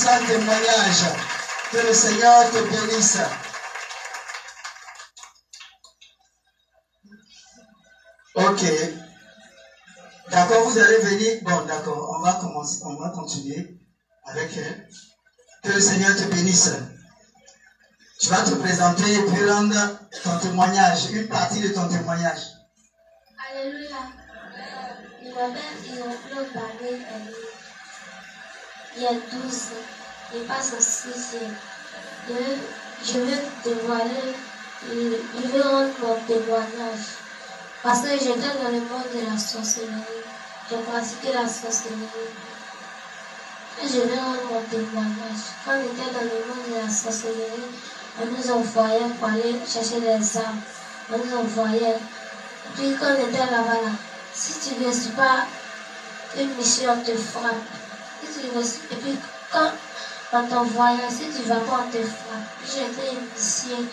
excellent témoignage. Que le Seigneur te bénisse. Ok. D'accord, vous allez venir. Bon, d'accord, on va commencer, on va continuer avec elle. Que le Seigneur te bénisse. Tu vas te présenter et puis rendre ton témoignage, une partie de ton témoignage. Alléluia. Je m'appelle Isoblo Babé. Il y a 12 ans. Je passe au 6e. Je veux dévoiler, je veux rendre mon témoignage. Parce que j'étais dans le monde de la sorcellerie. J'ai pratiqué la sorcellerie. Et je veux rendre mon témoignage. Quand on était dans le monde de la sorcellerie, on nous envoyait pour aller chercher les armes. On nous envoyait. Puis quand on était là-bas, si tu ne reçois pas une mission, on te frappe. Et puis quand on t'envoyait, si tu ne vas pas, on te frappe. Puis j'ai été initiée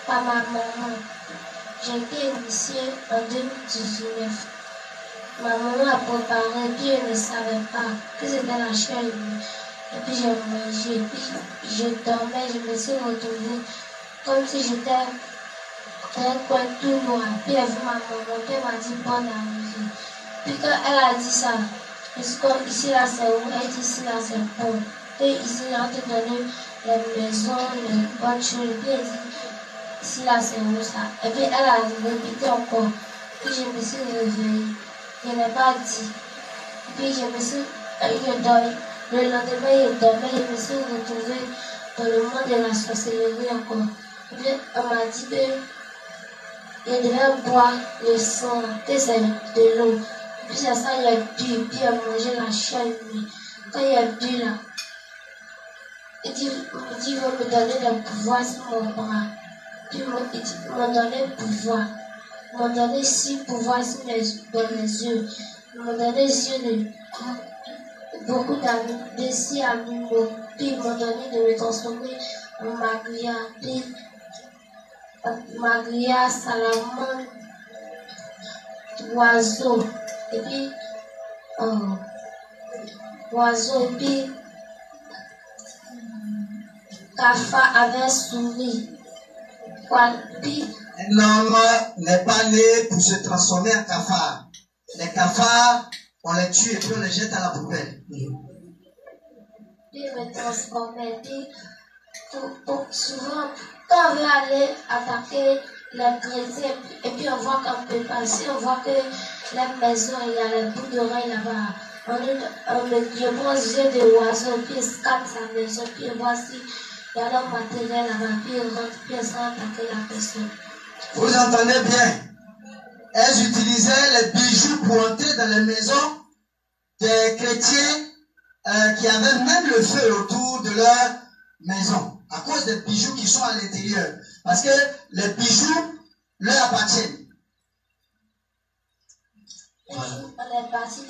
par ma maman. J'ai été initiée en 2019. Ma maman a préparé, puis elle ne savait pas que c'était la chair humaine. Et puis j'ai mangé, puis je dormais, je me suis retrouvée comme si j'étais dans un coin tout noir. Puis elle a vu ma maman, puis elle m'a dit bonne arrivée. Puis quand elle a dit ça, je suis comme ici là c'est où? Elle dit ici là c'est bon. Puis ici là on te donne les maisons, les bonnes choses. Puis elle dit ici là c'est où ça? Et puis elle a répété encore. Puis je me suis réveillée. Je n'ai pas dit. Puis je me suis dormi. Le lendemain, je dormais, je me suis retrouvée dans le monde de la sorcellerie encore. Et puis on m'a dit que je devais boire le sang, que c'est de l'eau. Puis c'est ça, il a bu, puis il a mangé la chair humaine. Quand il a bu là, il dit il va me donner le pouvoir sur mon bras. Puis il m'a donné le pouvoir. Il m'a donné 6 pouvoirs dans les yeux. Il m'a donné les yeux de beaucoup d'amis, de 6 animaux. Puis il m'a donné de me transformer en magria. Puis magria, salamandre, oiseau. Et puis oiseau. Et puis cafard avec souris. Puis un homme n'est pas né pour se transformer en cafard. Les cafards, on les tue et puis on les jette à la poubelle. Puis me transformer. Puis souvent, quand on veut aller attaquer les chrétiens, et puis on voit qu'on peut passer, on voit que la maison, il y a les bouts d'oreilles là-bas. Je prends les yeux de l'oiseau, puis je scanne sa maison, puis je vois si il y a leur matériel là-bas, puis je rentre, puis je sens attaquer la personne. Vous entendez bien? Elles utilisaient les bijoux pour entrer dans les maisons des chrétiens qui avaient même le feu autour de leur maison, à cause des bijoux qui sont à l'intérieur. Parce que les bijoux leur appartiennent. Voilà. On est parti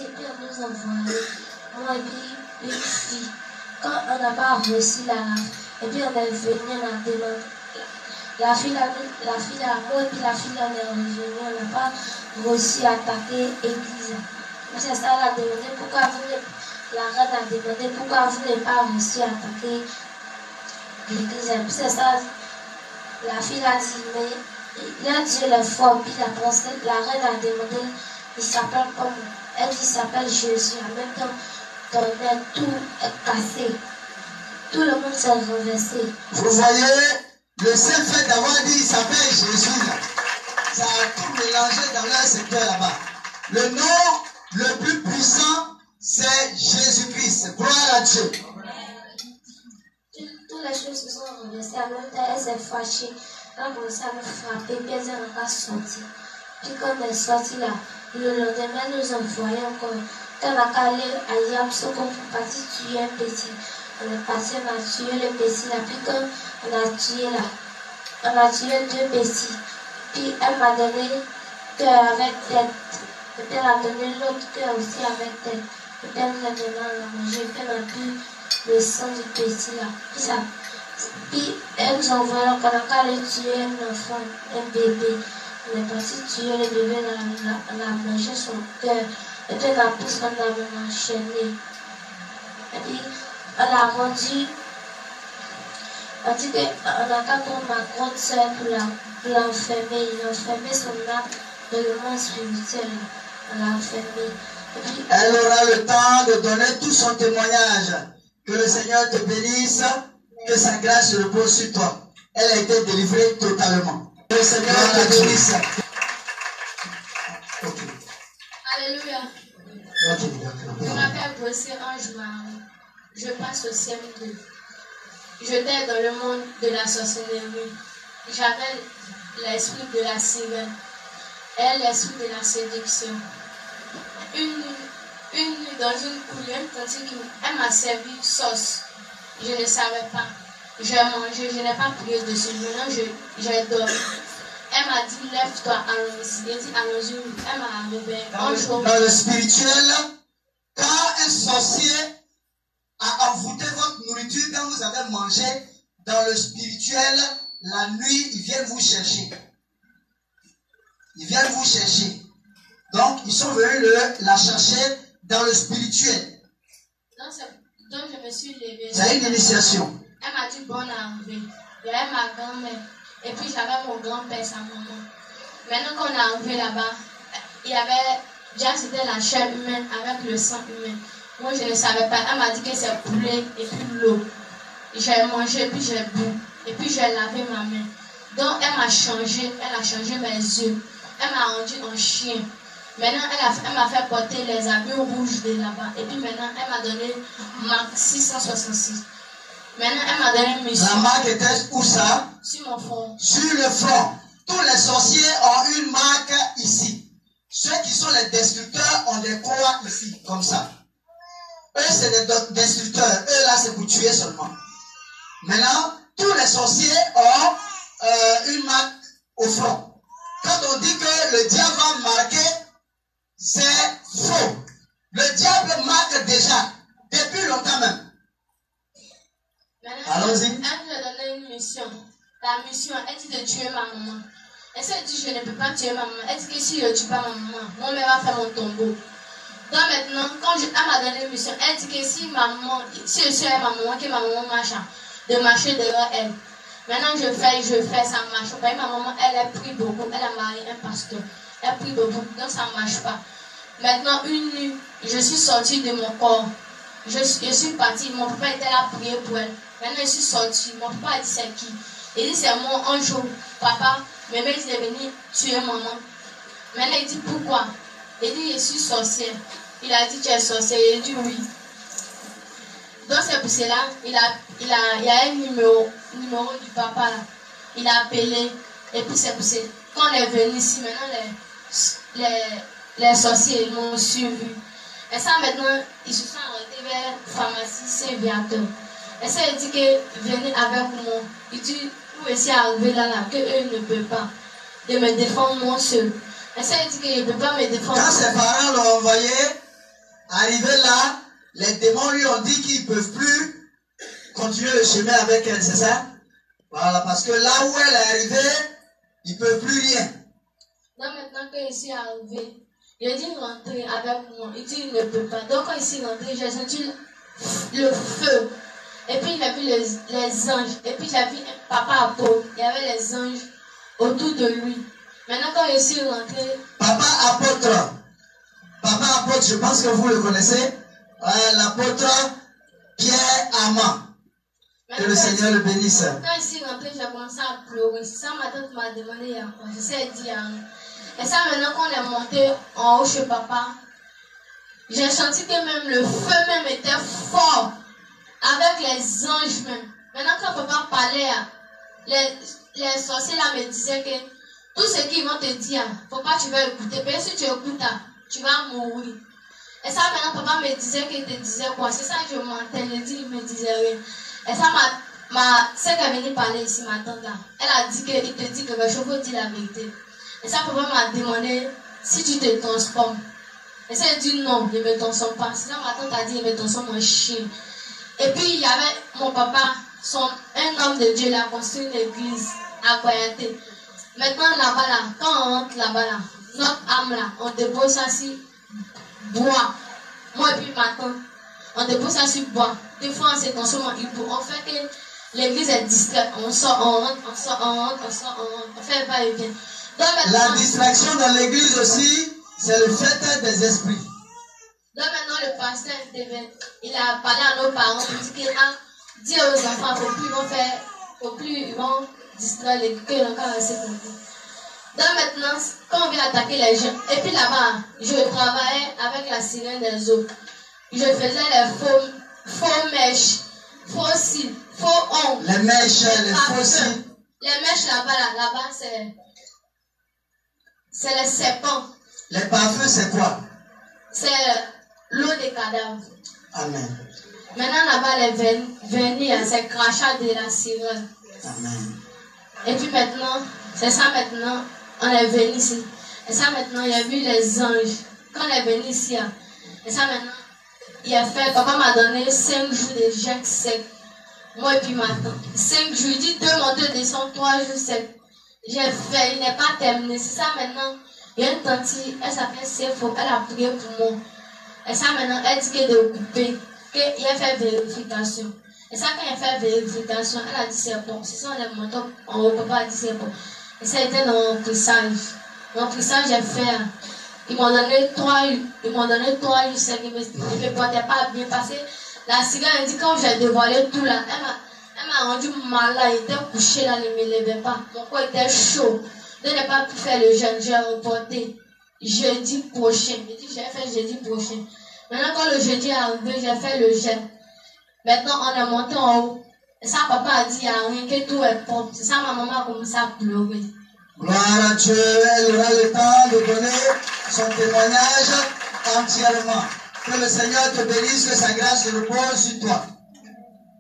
et puis on nous envoyait, moi et puis une fille. Quand on n'a pas reçu la et puis on est venu, on a demandé. La fille a moi et puis la fille on est revenue, on n'a pas reçu attaquer l'église. C'est ça, elle a demandé pourquoi la reine a demandé pourquoi vous n'avez pas reçu attaquer l'église. Puis c'est ça, la fille a dit, mais là Dieu est fort, puis la reine a demandé, il s'appelle comme, elle dit, il s'appelle Jésus. En même temps, tout est cassé. Tout le monde s'est renversé. Vous voyez, le seul fait d'avoir dit il s'appelle Jésus, ça a tout mélangé dans leur secteur là-bas. Le nom le plus puissant, c'est Jésus-Christ. Gloire à Dieu. Toutes les choses se sont renversées. En même temps, elle s'est fâchée. Elle a commencé à me frapper, puis elle n'a pas sorti. Puis quand elle est sortie là, le lendemain, nous envoyons encore. Quand on a allé à Yamso, on est parti tuer un petit. On est parti, on a tué le petit là. Puis quand on a tué là, on a tué 2 petits. Puis elle m'a donné cœur avec tête. Et puis elle a donné l'autre cœur aussi avec tête. Et puis elle nous a donné à la manger. Puis elle a bu le sang du petit là. Puis elle nous a envoyé, on a allé tuer un enfant, un bébé. On est parti tuer le bébé, on a mangé son cœur. Et puis la pousse, on a enchaîné. Et puis, on a rendu, on dit qu'on a qu'à prendre ma grande soeur pour l'enfermer. Il a enfermé son âme dans le monde spirituel. On l'a enfermé. Puis, elle aura le temps de donner tout son témoignage. Que le Seigneur te bénisse, que sa grâce repose sur toi. Elle a été délivrée totalement. Que le Seigneur te bénisse. Okay. Alléluia. Je m'appelle Bossé Ange Marie. Je passe au CM2. J'étais dans le monde de la sorcellerie. J'avais l'esprit de la sirène et l'esprit de la séduction. Une nuit dans une coulée, tandis qu'elle m'a servi sauce. Je ne savais pas. J'ai mangé, je n'ai pas prié dessus. Maintenant, j'ai dormi. Elle m'a dit, lève-toi, allons-y. J'ai dit, allons-y. Elle m'a réveillé. Dans le spirituel, quand un sorcier a envoûté votre nourriture, quand vous avez mangé, dans le spirituel, la nuit, ils viennent vous chercher. Ils viennent vous chercher. Donc, ils sont venus la chercher dans le spirituel. Donc, je me suis levée. C'est une initiation. Elle m'a dit, bonne arrivée. J'avais ma grand-mère. Et puis, j'avais mon grand-père, sa maman. Maintenant qu'on est arrivé là-bas, il y avait, déjà c'était la chair humaine avec le sang humain. Moi, je ne savais pas. Elle m'a dit que c'est poulet et puis l'eau. J'ai mangé, puis j'ai bu. Et puis, j'ai lavé ma main. Donc, elle m'a changé. Elle a changé mes yeux. Elle m'a rendu en chien. Maintenant, elle m'a fait porter les habits rouges de là-bas. Et puis maintenant, elle m'a donné marque 666. Maintenant, elle m'a donné une mission. La marque était où ça? Sur mon front. Sur le front. Tous les sorciers ont une marque ici. Ceux qui sont les destructeurs ont des croix ici, comme ça. Eux, c'est des destructeurs. Eux, là, c'est pour tuer seulement. Maintenant, tous les sorciers ont une marque au front. Quand on dit que le diable va marquer, c'est faux. Le diable marque déjà, depuis longtemps même. Allons-y. Elle nous a donné une mission. La mission, elle dit de tuer ma maman. Elle s'est dit, je ne peux pas tuer ma maman. Elle dit que si je ne tue pas ma maman, mon mère va faire mon tombeau. Donc maintenant, quand elle m'a donné une mission, elle dit que si je suis avec ma maman, que ma maman marche, de marcher derrière elle. Maintenant, je fais, ça ne marche pas. Ma maman, elle a pris beaucoup. Elle a marié un pasteur. Elle a pris beaucoup, donc ça ne marche pas. Maintenant, une nuit, je suis sortie de mon corps. Je suis partie. Mon papa était là pour prier pour elle. Maintenant, je suis sortie. Mon papa a dit, c'est qui? Il dit, c'est moi, un jour. Papa, mes mères est venu tuer maman. Maintenant, il dit, pourquoi? Il dit, je suis sorcière. Il a dit, tu es sorcière. Il dit, oui. Donc, c'est pour cela, il y a un numéro du papa là. Il a appelé. Et puis, c'est pour cela. Quand on est venu ici, maintenant, les sorciers m'ont suivi. Et ça, maintenant, ils se sont arrêtés vers la pharmacie Saint-Viateur. Et ça, il dit que venez avec moi. Il dit, vous essayez d'arriver là, qu'eux ne peuvent pas de me défendre moi seul. Et ça, il dit qu'il ne peut pas me défendre. Quand ses parents l'ont envoyé, arrivé là, les démons lui ont dit qu'ils ne peuvent plus continuer le chemin avec elle, c'est ça? Voilà, parce que là où elle est arrivée, ils ne peuvent plus rien. Donc maintenant que je suis arrivé, il a dit rentrer avec moi. Il dit il ne peut pas. Donc quand je suis rentré, j'ai senti le feu. Et puis j'ai vu les anges. Et puis j'ai vu papa apôtre. Il y avait les anges autour de lui. Maintenant quand je suis rentré. Papa apôtre, je pense que vous le connaissez. L'apôtre Pierre Amand. Que le Seigneur le bénisse. Quand je suis rentré, j'ai commencé à pleurer. Ça, ma tante m'a demandé il y a quoi. Je sais dire. Et ça, maintenant qu'on est monté en haut chez papa, j'ai senti que même le feu même était fort. Avec les anges même. Maintenant quand papa parlait, les sorciers là me disaient que tout ce qu'ils vont te dire, faut pas tu vas écouter. Parce que si tu écoutes, tu vas mourir. Et ça, maintenant, papa me disait qu'il te disait quoi. C'est ça que je mentais. Il me disait rien. Et ça, c'est qu'elle est venue parler ici, ma tante là. Elle a dit qu'il te dit quelque chose, il faut dire la vérité. Et ça, papa m'a demandé si tu te transformes. Et ça, elle dit non, je ne me transforme pas. C'est ça, ma tante a dit, je me transforme en chien. Et puis, il y avait mon papa, un homme de Dieu, il a construit une église à Koyate. Maintenant, là-bas, là, quand on rentre là-bas, là, notre âme, là, on dépose ça si bois. Moi et puis ma tante. On dépose ça sur le bois. Des fois, on se consomme en hibou. On fait que l'église est distraite. On sort, on rentre, on sort, on rentre, on sort, on rentre. On fait va et vient. La distraction dans l'église aussi, c'est le fait des esprits. Donc maintenant, le pasteur il a parlé à nos parents. Il dit qu'il a dit aux enfants, faut plus ils vont distraire l'église, que l'on va rester comme ça. Donc maintenant, quand on vient attaquer les gens, et puis là-bas, je travaillais avec la sirène des eaux. Je faisais les faux mèches, faux cils, faux ongles. Les mèches, les faux cils. Les mèches là-bas, c'est les serpents. Les parfums, c'est quoi? C'est l'eau des cadavres. Amen. Maintenant là-bas, les vernis, c'est crachat de la sirène. Amen. Et puis maintenant, c'est ça maintenant, on est venu ici. Et ça maintenant, il y a vu les anges. Quand on est venu ici, et ça maintenant, il a fait, papa m'a donné 5 jours de jeûne sec. Moi et puis ma tante. 5 jours, il dit 2 montées de sang, 3 jours sec. J'ai fait, il n'est pas terminé. C'est ça maintenant, il y a une tante, elle s'appelle Sefo, elle a prié pour moi. Et ça maintenant, elle dit qu'elle est occupée, qu'il a fait vérification. Et ça, quand il a fait vérification, elle a dit c'est bon. C'est ça, les montants, on papa a dit c'est bon. Et ça a été dans mon pressage. Mon pressage, j'ai fait. Ils m'ont donné 3 jours sec. Ils ne me portaient pas bien parce que la cigare, elle dit quand j'ai dévoilé tout là, elle m'a rendu malade. Elle était couchée là, elle ne me levait pas. Mon corps était chaud. Je n'ai pas pu faire le jeûne. J'ai reporté jeudi prochain. Je dis j'ai fait jeudi prochain. Maintenant, quand le jeudi est arrivé, j'ai fait le jeûne. Maintenant, on est monté en haut. Et ça, papa a dit, il n'y a rien, que tout est propre. C'est ça, ma maman a commencé à pleurer. Gloire à Dieu, elle aura le temps de donner son témoignage entièrement. Que le Seigneur te bénisse, que sa grâce se repose sur toi.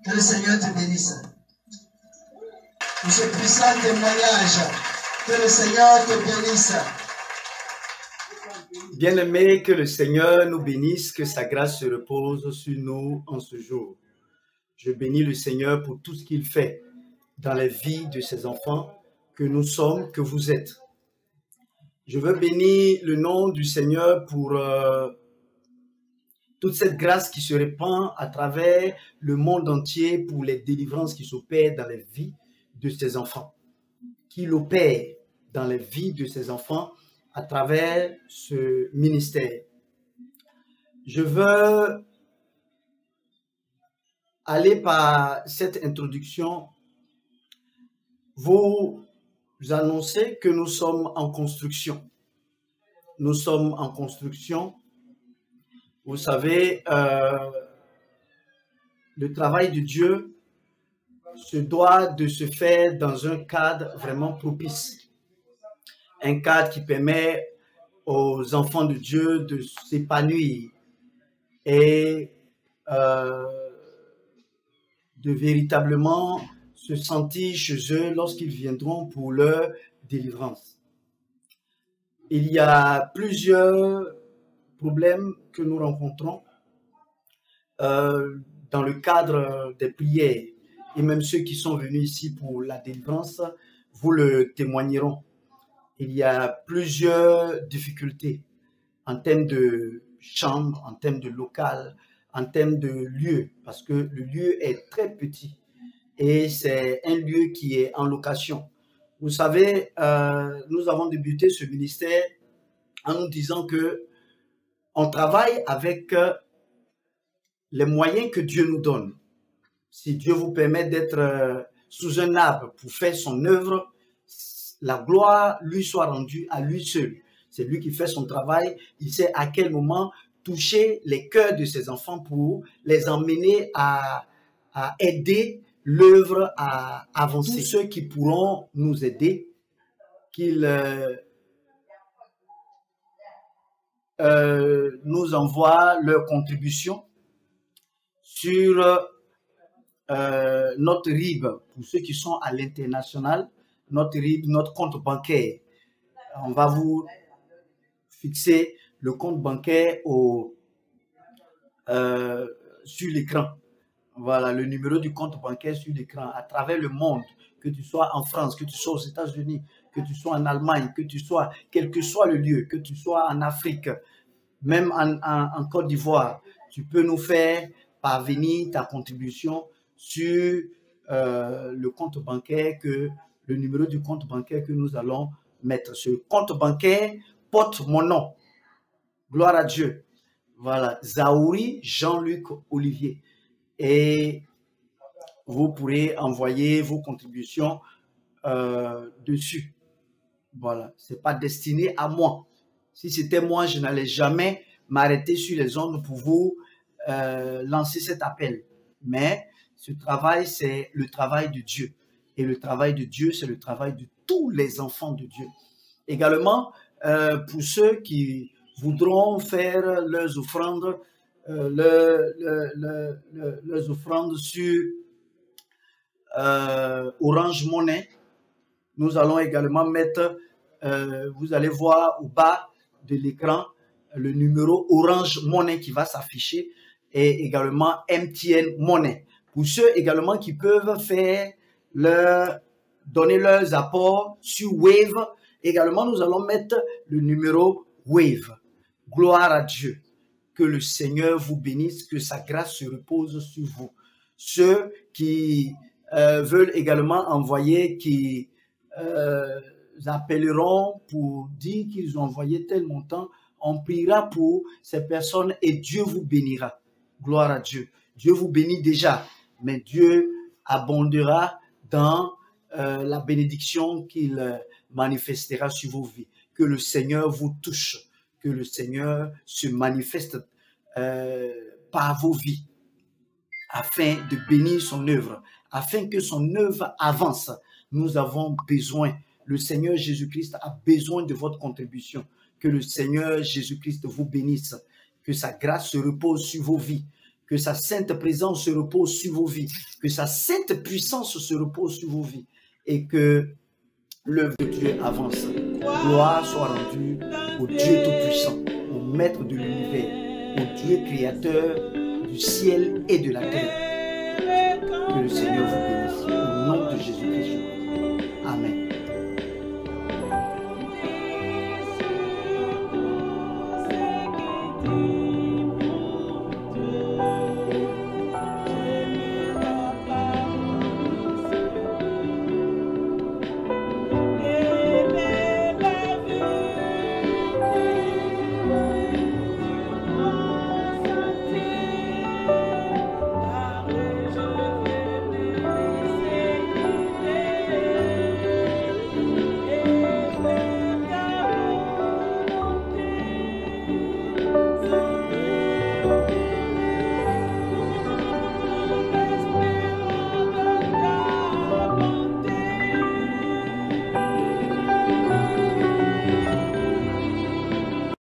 Que le Seigneur te bénisse. Pour ce puissant témoignage, que le Seigneur te bénisse. Bien-aimés, que le Seigneur nous bénisse, que sa grâce se repose sur nous en ce jour. Je bénis le Seigneur pour tout ce qu'il fait dans la vie de ses enfants, que nous sommes, que vous êtes. Je veux bénir le nom du Seigneur pour toute cette grâce qui se répand à travers le monde entier pour les délivrances qui s'opèrent dans les vies de ses enfants, qu'il opère dans les vies de ses enfants à travers ce ministère. Je veux aller par cette introduction vous annoncer que nous sommes en construction. Nous sommes en construction. Vous savez, le travail de Dieu se doit de se faire dans un cadre vraiment propice. Un cadre qui permet aux enfants de Dieu de s'épanouir et de véritablement se sentir chez eux lorsqu'ils viendront pour leur délivrance. Il y a plusieurs problèmes que nous rencontrons dans le cadre des prières, et même ceux qui sont venus ici pour la délivrance vous le témoigneront. Il y a plusieurs difficultés en termes de chambre, en termes de local, en termes de lieu, parce que le lieu est très petit et c'est un lieu qui est en location. Vous savez, nous avons débuté ce ministère en nous disant que on travaille avec les moyens que Dieu nous donne. Si Dieu vous permet d'être sous un arbre pour faire son œuvre, la gloire lui soit rendue à lui seul. C'est lui qui fait son travail. Il sait à quel moment toucher les cœurs de ses enfants pour les emmener à aider l'œuvre à avancer. Tous ceux qui pourront nous aider, qu'ils nous envoient leur contribution sur notre RIB. Pour ceux qui sont à l'international, notre RIB, notre compte bancaire. On va vous fixer le compte bancaire sur l'écran. Voilà, le numéro du compte bancaire sur l'écran. À travers le monde, que tu sois en France, que tu sois aux États-Unis, que tu sois en Allemagne, que tu sois, quel que soit le lieu, que tu sois en Afrique, même en Côte d'Ivoire, tu peux nous faire parvenir ta contribution sur le compte bancaire, le numéro du compte bancaire que nous allons mettre. Ce compte bancaire porte mon nom. Gloire à Dieu. Voilà, Zaouri Jean-Luc Olivier. Et vous pourrez envoyer vos contributions dessus. Voilà, ce n'est pas destiné à moi. Si c'était moi, je n'allais jamais m'arrêter sur les ondes pour vous lancer cet appel. Mais ce travail, c'est le travail de Dieu. Et le travail de Dieu, c'est le travail de tous les enfants de Dieu. Également, pour ceux qui voudront faire leurs offrandes, leurs offrandes sur Orange Money, nous allons également mettre, vous allez voir au bas de l'écran, le numéro Orange Money qui va s'afficher et également MTN Money. Pour ceux également qui peuvent faire donner leurs apports sur Wave, également nous allons mettre le numéro Wave. Gloire à Dieu. Que le Seigneur vous bénisse, que sa grâce se repose sur vous. Ceux qui veulent également envoyer, qui appelleront pour dire qu'ils ont envoyé tel montant, on priera pour ces personnes et Dieu vous bénira. Gloire à Dieu. Dieu vous bénit déjà, mais Dieu abondera dans la bénédiction qu'il manifestera sur vos vies. Que le Seigneur vous touche, que le Seigneur se manifeste par vos vies, afin de bénir son œuvre, afin que son œuvre avance. Nous avons besoin, le Seigneur Jésus-Christ a besoin de votre contribution. Que le Seigneur Jésus-Christ vous bénisse, que sa grâce se repose sur vos vies, que sa sainte présence se repose sur vos vies, que sa sainte puissance se repose sur vos vies et que l'œuvre de Dieu avance. Gloire soit rendue au Dieu Tout-Puissant, au Maître de l'univers, au Dieu créateur du ciel et de la terre. Que le Seigneur vous bénisse. Au nom de Jésus-Christ. Amen.